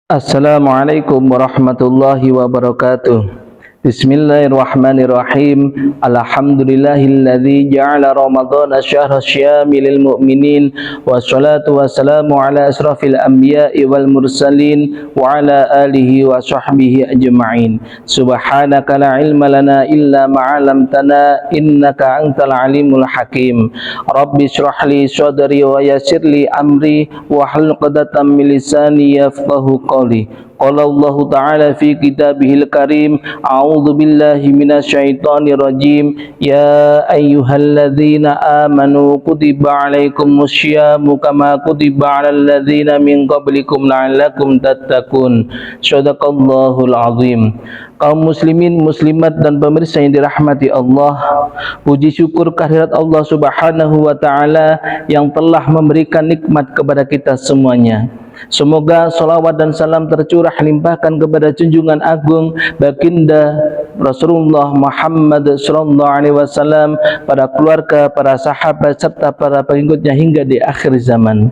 Assalamualaikum warahmatullahi wabarakatuh. Bismillahirrahmanirrahim. Alhamdulillahilladzi ja'ala ramadhana syahra syami lil mu'minin. Wassalatu wassalamu ala asrafil anbiya'i wal mursalin wa ala alihi wa sahbihi ajma'in. Subhanaka la ilma lana illa ma 'allamtana innaka antal alimul hakim. Rabbi shrah li sadri wa yassir li amri wa hlul 'uqdatam min lisani yafqahu qawli. Qala Allah Ta'ala fi kitabihil karim, a'udzu billahi minasyaitonir rajim. Ya ayyuhalladzina amanu kutiba alaikumus syiyamu kama kutiba alal ladzina min qablikum la'allakum tattaqun. Shadaqallahul azim. Kaum muslimin, muslimat dan pemirsa yang dirahmati Allah, puji syukur kehadirat Allah Subhanahu wa Ta'ala yang telah memberikan nikmat kepada kita semuanya. Semoga salawat dan salam tercurah limpahkan kepada junjungan agung baginda Rasulullah Muhammad sallallahu alaihi wasallam, para keluarga, para sahabat serta para pengikutnya hingga di akhir zaman.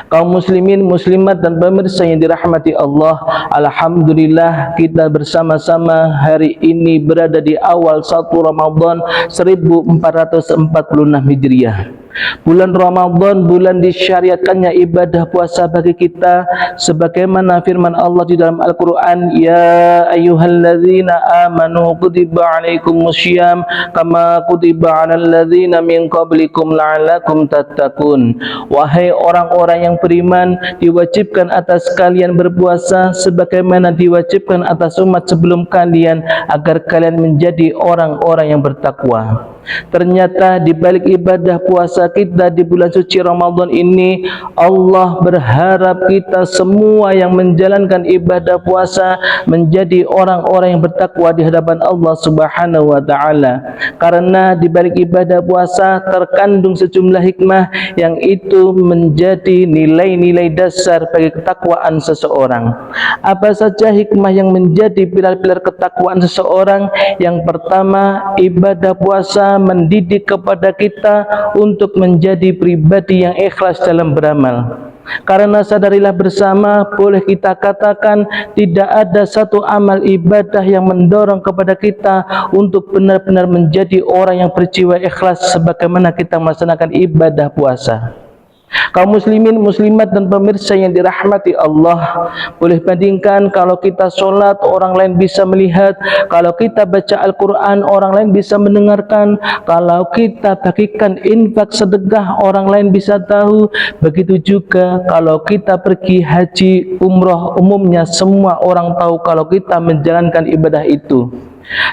Kaum muslimin, muslimat dan pemirsa yang dirahmati Allah, alhamdulillah kita bersama-sama hari ini berada di awal 1 Ramadan 1446 Hijriah. Bulan Ramadan, bulan disyariatkannya ibadah puasa bagi kita, sebagaimana firman Allah di dalam Al-Quran, ya ayyuhalladzina amanu kutiba alaikumus syiyam kama kutiba alal ladzina min qablikum la'allakum tattaqun. Wahai orang-orang yang beriman, diwajibkan atas kalian berpuasa sebagaimana diwajibkan atas umat sebelum kalian, agar kalian menjadi orang-orang yang bertakwa. Ternyata di balik ibadah puasa kita di bulan suci Ramadan ini, Allah berharap kita semua yang menjalankan ibadah puasa menjadi orang-orang yang bertakwa di hadapan Allah Subhanahu wa Ta'ala. Karena di balik ibadah puasa terkandung sejumlah hikmah yang itu menjadi nilai-nilai dasar bagi ketakwaan seseorang. Apa saja hikmah yang menjadi pilar-pilar ketakwaan seseorang? Yang pertama, ibadah puasa mendidik kepada kita untuk menjadi pribadi yang ikhlas dalam beramal. Karena sadarilah bersama, boleh kita katakan tidak ada satu amal ibadah yang mendorong kepada kita untuk benar-benar menjadi orang yang berjiwa ikhlas sebagaimana kita melaksanakan ibadah puasa. Kaum muslimin, muslimat dan pemirsa yang dirahmati Allah, boleh bandingkan kalau kita sholat orang lain bisa melihat, kalau kita baca Al-Quran orang lain bisa mendengarkan, kalau kita bagikan infak sedekah orang lain bisa tahu. Begitu juga kalau kita pergi haji umroh, umumnya semua orang tahu kalau kita menjalankan ibadah itu.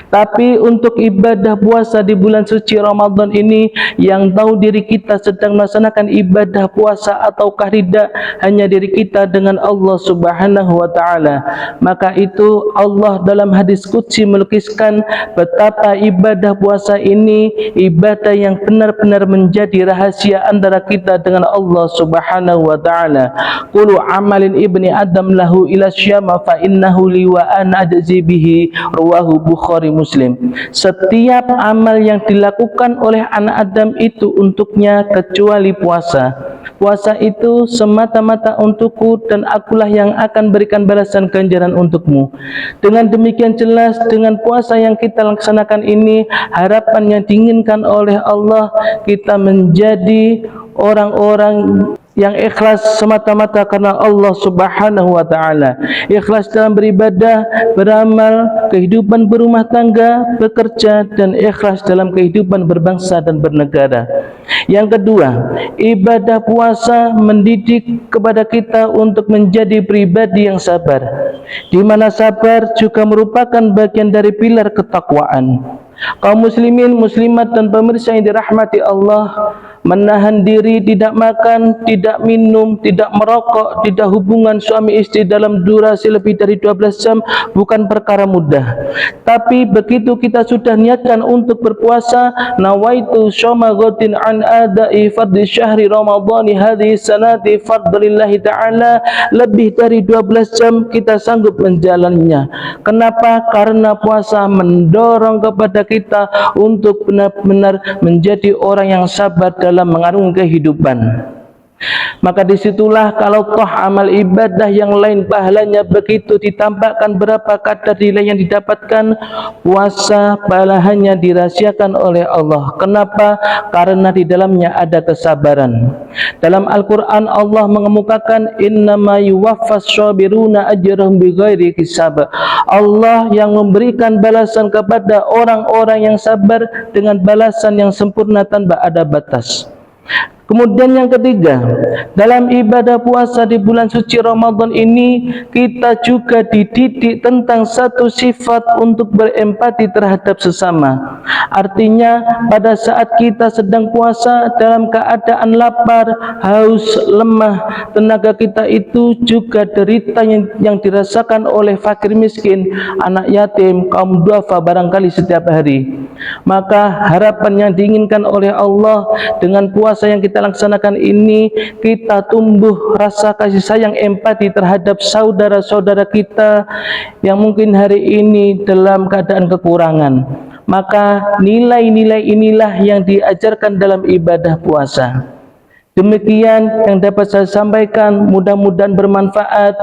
Tapi untuk ibadah puasa di bulan suci Ramadan ini, yang tahu diri kita sedang melaksanakan ibadah puasa ataukah tidak hanya diri kita dengan Allah Subhanahu wa Ta'ala. Maka itu Allah dalam hadis qudsi melukiskan betapa ibadah puasa ini ibadah yang benar-benar menjadi rahasia antara kita dengan Allah Subhanahu wa Ta'ala. Qulu amalin ibni adam lahu ila syama fa innahu li wa ana ajzi bihi, rawahu Bukhari Muslim. Setiap amal yang dilakukan oleh anak Adam itu untuknya kecuali puasa. Puasa itu semata-mata untukku dan akulah yang akan berikan balasan ganjaran untukmu. Dengan demikian jelas, dengan puasa yang kita laksanakan ini, harapan yang diinginkan oleh Allah, kita menjadi orang-orang yang ikhlas semata-mata karena Allah Subhanahu wa Ta'ala. Ikhlas dalam beribadah, beramal, kehidupan berumah tangga, bekerja, dan ikhlas dalam kehidupan berbangsa dan bernegara. Yang kedua, ibadah puasa mendidik kepada kita untuk menjadi pribadi yang sabar, di mana sabar juga merupakan bagian dari pilar ketakwaan. Kaum muslimin, muslimat dan pemirsa yang dirahmati Allah, menahan diri tidak makan, tidak minum, tidak merokok, tidak hubungan suami istri dalam durasi lebih dari 12 jam bukan perkara mudah. Tapi begitu kita sudah niatkan untuk berpuasa, nawaitu syoma ghadin an adai fardhi syahri ramadhani hadhihi sanati fardlillahi ta'ala, lebih dari 12 jam kita sanggup menjalannya. Kenapa? Karena puasa mendorong kepada kita untuk benar-benar menjadi orang yang sabar dalam mengarungi kehidupan. Maka disitulah kalau toh amal ibadah yang lain pahalanya begitu ditambahkan berapa kadar nilai yang didapatkan, puasa pahalanya dirahasiakan oleh Allah. Kenapa? Karena di dalamnya ada kesabaran. Dalam Al-Quran Allah mengemukakan innama yuwaffas syabiruna ajrahum bighairi hisab. Allah yang memberikan balasan kepada orang-orang yang sabar dengan balasan yang sempurna tanpa ada batas. Kemudian yang ketiga, dalam ibadah puasa di bulan suci Ramadan ini kita juga dididik tentang satu sifat untuk berempati terhadap sesama. Artinya pada saat kita sedang puasa dalam keadaan lapar, haus, lemah, tenaga kita itu juga derita yang dirasakan oleh fakir miskin, anak yatim, kaum duafa barangkali setiap hari. Maka harapan yang diinginkan oleh Allah dengan puasa yang kita laksanakan ini, kita tumbuh rasa kasih sayang empati terhadap saudara-saudara kita yang mungkin hari ini dalam keadaan kekurangan. Maka nilai-nilai inilah yang diajarkan dalam ibadah puasa. Demikian yang dapat saya sampaikan, mudah-mudahan bermanfaat,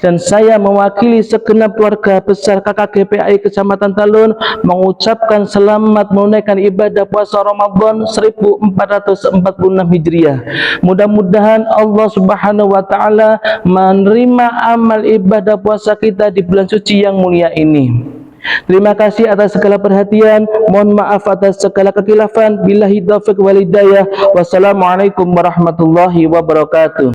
dan saya mewakili segenap keluarga besar KKGPAI Kecamatan Talun mengucapkan selamat menunaikan ibadah puasa Ramadan 1446 Hijriah. Mudah-mudahan Allah Subhanahu wa taala menerima amal ibadah puasa kita di bulan suci yang mulia ini. Terima kasih atas segala perhatian. Mohon maaf atas segala kekhilafan. Billahi taufiq wal hidayah. Wassalamualaikum warahmatullahi wabarakatuh.